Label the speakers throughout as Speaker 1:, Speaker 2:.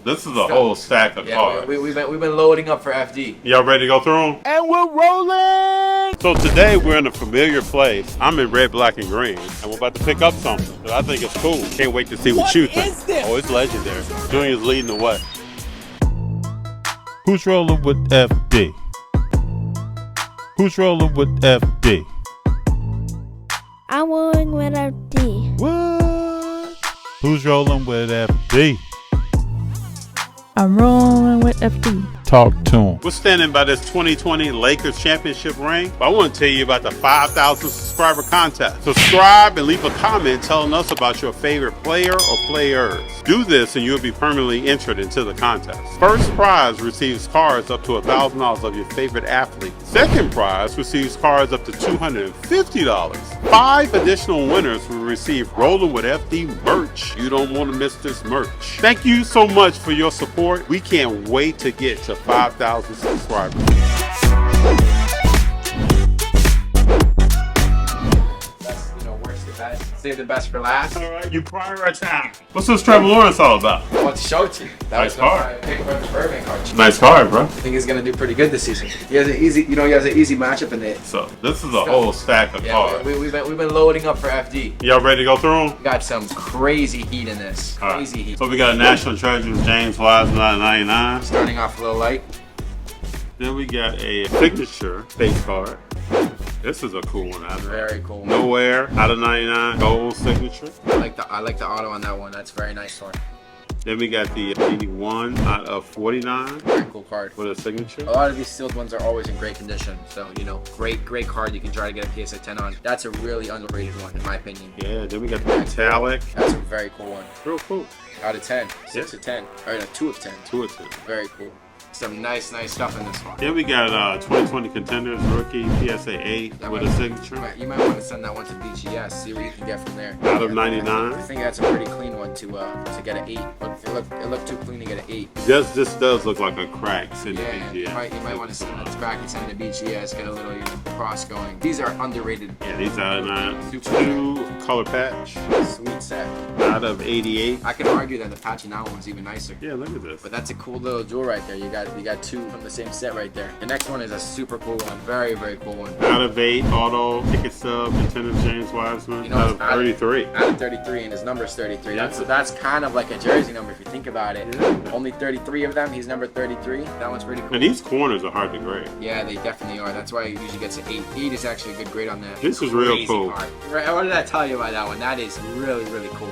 Speaker 1: this is a whole stack of cards.
Speaker 2: We've been loading up for FD.
Speaker 1: Y'all ready to go through them?
Speaker 3: And we're rolling!
Speaker 1: So today we're in a familiar place. I'm in red, black, and green, and we're about to pick up something that I think is cool. Can't wait to see what you think.
Speaker 3: Is this?
Speaker 1: Oh, it's legendary. Junior's leading the way.
Speaker 4: Who's rolling with FD? Who's rolling with FD?
Speaker 5: I'm rolling with FD.
Speaker 4: What? Who's rolling with FD?
Speaker 6: I'm rolling with FD.
Speaker 4: Talk to him.
Speaker 1: We're standing by this 2020 Lakers championship ring, but I want to tell you about the 5,000 subscriber contest. Subscribe and leave a comment telling us about your favorite player or players. Do this and you'll be permanently entered into the contest. First prize receives cards up to $1,000 of your favorite athlete. Second prize receives cards up to $250. 5 additional winners will receive Rollin with FD merch. You don't want to miss this merch. Thank you so much for your support. We can't wait to get to 5,000 subscribers.
Speaker 2: Save the best for last.
Speaker 1: All right, you prioritize. What's this Trevor Lawrence all about?
Speaker 2: I want to show it to you. That
Speaker 1: Nice
Speaker 2: was my
Speaker 1: card.
Speaker 2: pick for the Burbank card.
Speaker 1: Nice card, bro.
Speaker 2: I think he's gonna do pretty good this season. He has an easy, he has an easy matchup in it.
Speaker 1: So this is a whole stack of cards.
Speaker 2: We've been loading up for FD.
Speaker 1: Y'all ready to go through them?
Speaker 2: We got some crazy heat in this.
Speaker 1: All right.
Speaker 2: Crazy heat.
Speaker 1: So we got National Treasures James Wiseman out of 99.
Speaker 2: Starting off a little light.
Speaker 1: Then we got a signature face card. This is a cool one.
Speaker 2: Very cool.
Speaker 1: Nowhere out of 99 gold signature.
Speaker 2: I like the auto on that one. That's a very nice one.
Speaker 1: Then we got the 81 out of 49
Speaker 2: Very cool card.
Speaker 1: with a signature.
Speaker 2: A lot of these sealed ones are always in great condition. So, you know, great card you can try to get a PSA 10 on. That's a really underrated one in my opinion.
Speaker 1: Yeah, then we got the metallic.
Speaker 2: That's a very cool one.
Speaker 1: Real cool.
Speaker 2: Out of 10. 6 of 10. Or no, 2 of 10.
Speaker 1: 2 of 10.
Speaker 2: Very cool. Some nice stuff in this one.
Speaker 1: Then we got 2020 Contenders rookie PSA 8 with a signature.
Speaker 2: You might want to send that one to BGS, see what you can get from there.
Speaker 1: Out of 99.
Speaker 2: I think that's a pretty clean one to get an 8. It looked too clean to get an 8.
Speaker 1: This does look like a crack send
Speaker 2: Yeah,
Speaker 1: BGS.
Speaker 2: you might want to send that back and send it to BGS, get a little cross going. These are underrated.
Speaker 1: Yeah, these out of 9. 2 color patch.
Speaker 2: Sweet set.
Speaker 1: Out of 88.
Speaker 2: I can argue that the patch in that one was even nicer.
Speaker 1: Yeah, look at this.
Speaker 2: But that's a cool little jewel right there. You got 2 from the same set right there. The next one is a super cool one. Very cool one.
Speaker 1: Out of 8, auto, ticket stub, Contenders James Wiseman.
Speaker 2: You know,
Speaker 1: out of 33.
Speaker 2: Out of 33, and his number's 33.
Speaker 1: Yeah.
Speaker 2: That's kind of like a jersey number if you think about it.
Speaker 1: Yeah.
Speaker 2: Only 33 of them. He's number 33. That one's pretty cool.
Speaker 1: And these corners are hard to grade.
Speaker 2: Yeah, they definitely are. That's why it usually gets an 8. 8 is actually a good grade on that.
Speaker 1: This is real
Speaker 2: Crazy
Speaker 1: cool.
Speaker 2: card. Right, what did I tell you about that one? That is really cool.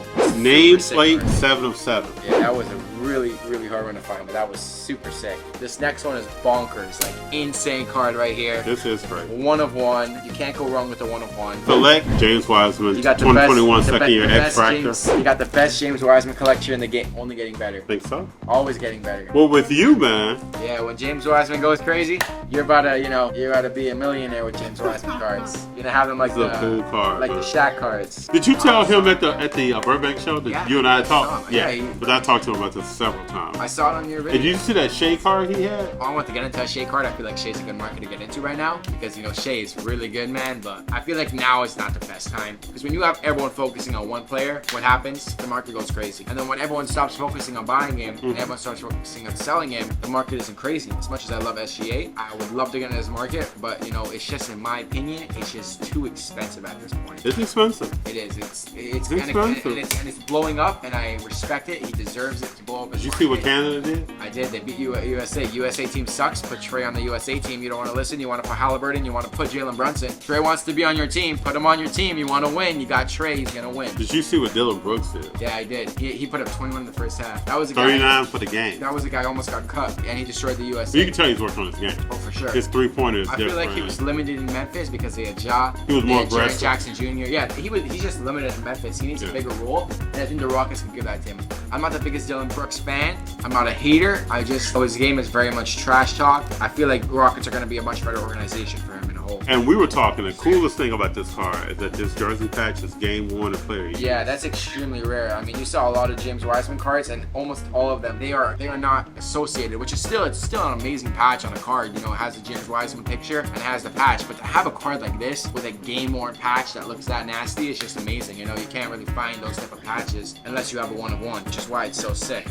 Speaker 1: Nameplate 7 of 7.
Speaker 2: Yeah, that was a really hard one to find, but that was super sick. This next one is bonkers. Like, insane card right here.
Speaker 1: This is crazy.
Speaker 2: 1 of 1. You can't go wrong with the 1 of 1.
Speaker 1: Select James Wiseman
Speaker 2: You got the
Speaker 1: 2021
Speaker 2: best,
Speaker 1: second year X Factor.
Speaker 2: You got the best James Wiseman collection in the game. Only getting better.
Speaker 1: Think so?
Speaker 2: Always getting better.
Speaker 1: Well, with you, man.
Speaker 2: Yeah, when James Wiseman goes crazy, you're about to be a millionaire with James Wiseman cards. You're gonna have them like
Speaker 1: This is a cool card,
Speaker 2: like
Speaker 1: bro.
Speaker 2: the Shaq cards.
Speaker 1: Did you tell him at the Burbank show that
Speaker 2: Yeah.
Speaker 1: you and I
Speaker 2: I saw
Speaker 1: talked?
Speaker 2: him. Yeah,
Speaker 1: but I talked to him about this several times.
Speaker 2: I saw it on your video.
Speaker 1: Did you see that Shea card he had?
Speaker 2: I want to get into a Shea card. I feel like Shea's a good market to get into right now because Shea is really good, man. But I feel like now is not the best time because when you have everyone focusing on one player, what happens? The market goes crazy. And then when everyone stops focusing on buying him and everyone starts focusing on selling him, the market isn't crazy. As much as I love SGA, I would love to get into this market, but it's just in my opinion, it's just too expensive at this point.
Speaker 1: It's expensive.
Speaker 2: It is. It's
Speaker 1: expensive.
Speaker 2: and it's blowing up, and I respect it. He deserves it to blow up.
Speaker 1: Did you see what Canada did?
Speaker 2: I did. They beat you at USA. USA team sucks. Put Trey on the USA team. You don't want to listen. You want to put Halliburton. You want to put Jalen Brunson. Trey wants to be on your team. Put him on your team. You want to win. You got Trey. He's gonna win.
Speaker 1: Did you see what Dylan Brooks did?
Speaker 2: Yeah, I did. He put up 21 in the first half. That was a guy.
Speaker 1: 39 for the game.
Speaker 2: That was a guy who almost got cut, and he destroyed the USA.
Speaker 1: You can tell he's working on his game.
Speaker 2: Oh, for sure.
Speaker 1: His 3-pointer is
Speaker 2: I
Speaker 1: different.
Speaker 2: feel like he was limited in Memphis because they had Ja.
Speaker 1: He was more
Speaker 2: they had Jaren
Speaker 1: aggressive.
Speaker 2: Jackson Jr. Yeah, he's just limited in Memphis. He needs a bigger role, and I think the Rockets can give that to him. I'm not the biggest Dylan Brooks fan. I'm not a hater. His game is very much trash talk. I feel like Rockets are going to be a much better organization for him in a whole.
Speaker 1: And we were talking, the coolest thing about this card is that this jersey patch is game 1 of player.
Speaker 2: Yeah, that's extremely rare. I mean, you saw a lot of James Wiseman cards, and almost all of them they are not associated, which is still an amazing patch on a card. It has a James Wiseman picture and it has the patch, but to have a card like this with a game-worn patch that looks that nasty is just amazing. You can't really find those type of patches unless you have a 1 of 1, which is why it's so sick.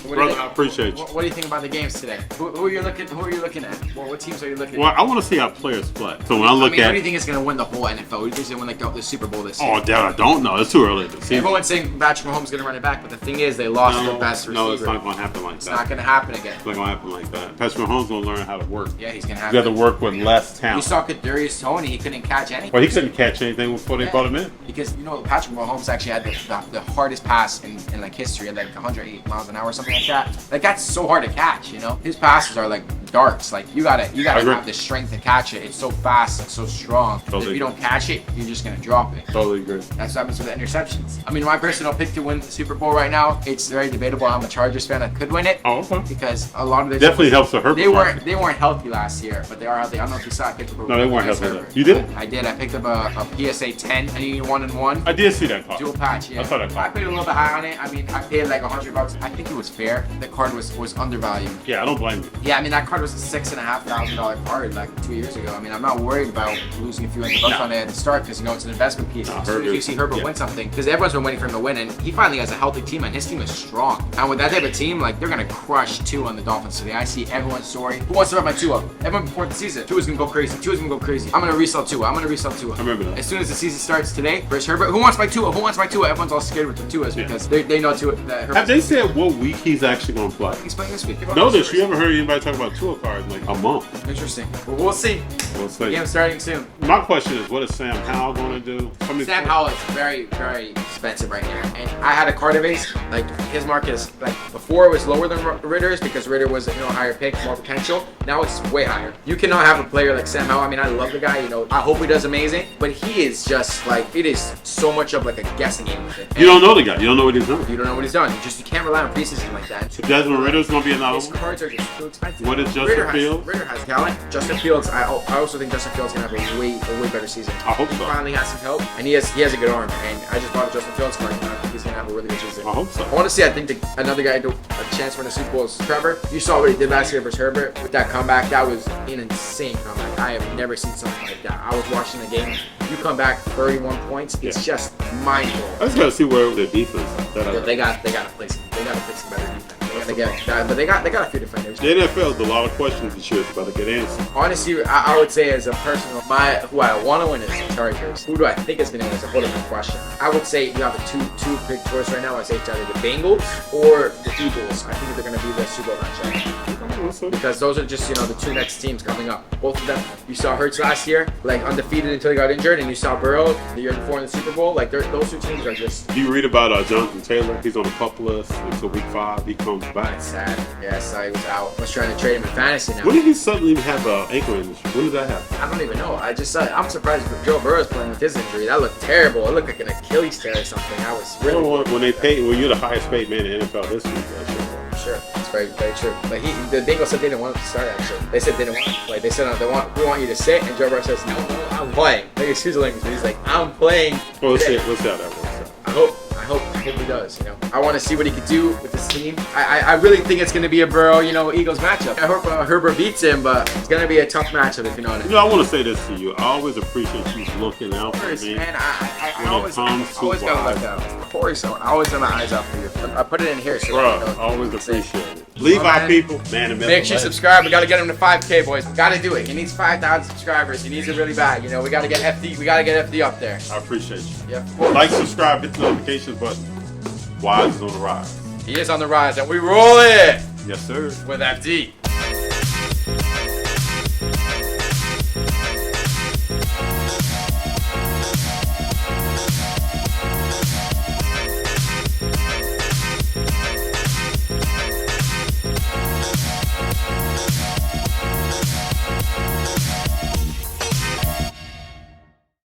Speaker 2: So what
Speaker 1: Brother,
Speaker 2: do you
Speaker 1: I
Speaker 2: think,
Speaker 1: appreciate you.
Speaker 2: What do you think about the games today? Who are you looking at? What teams are you looking
Speaker 1: Well,
Speaker 2: at?
Speaker 1: I want to see how players play. So when I look
Speaker 2: Who do
Speaker 1: at,
Speaker 2: you think is going to win the whole NFL? Who do you think is going to win like the Super Bowl this year?
Speaker 1: oh, damn, I don't know. It's too early to see.
Speaker 2: Everyone's saying Patrick Mahomes is going to run it back, but the thing is, they lost their best receiver.
Speaker 1: No, it's not going to happen like
Speaker 2: It's
Speaker 1: that.
Speaker 2: not going to happen again.
Speaker 1: It's not going to happen like that. Patrick Mahomes going to learn how to work.
Speaker 2: Yeah, he's going to have
Speaker 1: You got to work with less
Speaker 2: You
Speaker 1: talent.
Speaker 2: saw Kadarius Toney, he couldn't catch anything.
Speaker 1: Well, he couldn't catch anything before they brought him in.
Speaker 2: Because, Patrick Mahomes actually had the hardest pass in like history at like 108 miles an hour or something like that. Like, that's so hard to catch, His passes are like darts. Like, you gotta
Speaker 1: agree.
Speaker 2: have the strength to catch it. It's so fast and so strong.
Speaker 1: Totally
Speaker 2: If you
Speaker 1: agree.
Speaker 2: don't catch it, you're just gonna drop it.
Speaker 1: Totally agree.
Speaker 2: That's what happens with the interceptions. I mean, my personal pick to win the Super Bowl right now, it's very debatable. I'm a Chargers fan. I could win it.
Speaker 1: Oh, okay.
Speaker 2: Because a lot of this
Speaker 1: Definitely helps the Herbert.
Speaker 2: They weren't healthy last year, but they are healthy. I don't know if you saw. I picked up
Speaker 1: No, they weren't
Speaker 2: against
Speaker 1: healthy.
Speaker 2: Herbert.
Speaker 1: You did it?
Speaker 2: I did. I picked up a PSA 10. I need 1-1.
Speaker 1: I did see that card.
Speaker 2: Dual patch, yeah.
Speaker 1: I saw that card.
Speaker 2: I paid a little bit high on it. I mean, I paid like $100. I think it was fair. The card was undervalued.
Speaker 1: Yeah, I don't blame you.
Speaker 2: Yeah, I mean that card was a $6,500 card like 2 years ago. I mean, I'm not worried about losing a few $100 on it at the start because it's an investment piece. As soon as you see Herbert win something, because everyone's been waiting for him to win, and he finally has a healthy team, and his team is strong. And with that type of team, like they're gonna crush Tua on the Dolphins today. I see everyone's story. Who wants to rep my Tua? Everyone before the season, Tua's gonna go crazy. Tua's gonna go crazy. I'm gonna resell Tua. I
Speaker 1: remember that.
Speaker 2: As soon as the season starts today, versus Herbert. Who wants my Tua? Who wants my Tua? Everyone's all scared with the Tuas because they know Tua. That
Speaker 1: Have
Speaker 2: Herbert.
Speaker 1: they said what week he's actually going to play?
Speaker 2: He's playing this week.
Speaker 1: Notice you ever heard anybody talk about Tua cards in like a month?
Speaker 2: Interesting. Well, we'll see.
Speaker 1: We'll see.
Speaker 2: Game starting soon.
Speaker 1: My question is, what is Sam Howell going to do?
Speaker 2: Sam Howell is very, very expensive right now. And I had a card of his. Like, his market is, like, before it was lower than Ritter's because Ritter was, a higher pick, more potential. Now it's way higher. You cannot have a player like Sam Howell. I mean, I love the guy, I hope he does amazing. But he is just, like, it is so much of, like, a guessing game with it.
Speaker 1: You don't know the guy. You don't know what he's done.
Speaker 2: You don't know what he's done. You can't rely on preseason like that.
Speaker 1: So Desmond Ritter's going to be another
Speaker 2: His
Speaker 1: one?
Speaker 2: cards are just too expensive.
Speaker 1: What is Justin Fields?
Speaker 2: Ritter has talent. Justin Fields, I also think Justin Fields can have a way better season.
Speaker 1: I hope
Speaker 2: He
Speaker 1: so.
Speaker 2: finally has some help, and he has a good arm. And I just bought a Justin Fields card, and I think he's gonna have a really good season.
Speaker 1: I hope so.
Speaker 2: I want to see. I think another guy do a chance for the Super Bowl is Trevor. You saw what he did last year versus Herbert with that comeback. That was an insane comeback. I have never seen something like that. I was watching the game. You come back 31 points. It's just mind blowing.
Speaker 1: I just got to see where the defense is.
Speaker 2: They got to play some better defense. They got a few defenders.
Speaker 1: The NFL has a lot of questions this year. It's about to get answered.
Speaker 2: Honestly, I would say as a personal, who I want to win is the Chargers. Who do I think is going to win is a whole different question. I would say you have a two big choice right now. I say it's either the Bengals or the Eagles. I think they're going to be the Super Bowl matchup. Because those are just, the two next teams coming up. Both of them, you saw Hurts last year, like undefeated until he got injured, and you saw Burrow the year before in the Super Bowl. Like, those two teams are just...
Speaker 1: Do you read about Jonathan Taylor? He's on the pup list until week 5. He comes back.
Speaker 2: sad. Yeah, I saw he was out. I was trying to trade him in fantasy now.
Speaker 1: When did he suddenly have an ankle injury? When did that happen?
Speaker 2: I don't even know. I just saw it. I'm surprised Joe Burrow's playing with his injury. That looked terrible. It looked like an Achilles tear or something. I was really...
Speaker 1: When you're the highest paid man in NFL history, that's sure.
Speaker 2: Sure, it's very, very true. But the Bengals said they didn't want him to start. Actually, they said they didn't want him to play. They said we want you to sit, and Joe Burrow says, no, I'm playing. Like excuse the language, but he's like, I'm playing.
Speaker 1: Well, let's see how that works out.
Speaker 2: I hope he does. I want to see what he could do with this team. I really think it's going to be a Burrow, Eagles matchup. I hope Herbert beats him, but it's going to be a tough matchup if you know what I mean.
Speaker 1: I want to say this to you. I always appreciate you looking out for me.
Speaker 2: Man, I always
Speaker 1: gotta
Speaker 2: look out. Of course, I always have my eyes out for you. I put it in here, so
Speaker 1: Bro, always appreciate it. Levi people, man,
Speaker 2: make sure you subscribe. We gotta get him to 5K, boys. We gotta do it. He needs 5,000 subscribers. He needs it really bad. We gotta get FD. We gotta get FD up there.
Speaker 1: I appreciate you.
Speaker 2: Yeah.
Speaker 1: Like, subscribe, hit the notifications button. Wise is on the rise.
Speaker 2: He is on the rise, and we roll it
Speaker 1: Yes, sir.
Speaker 2: with FD.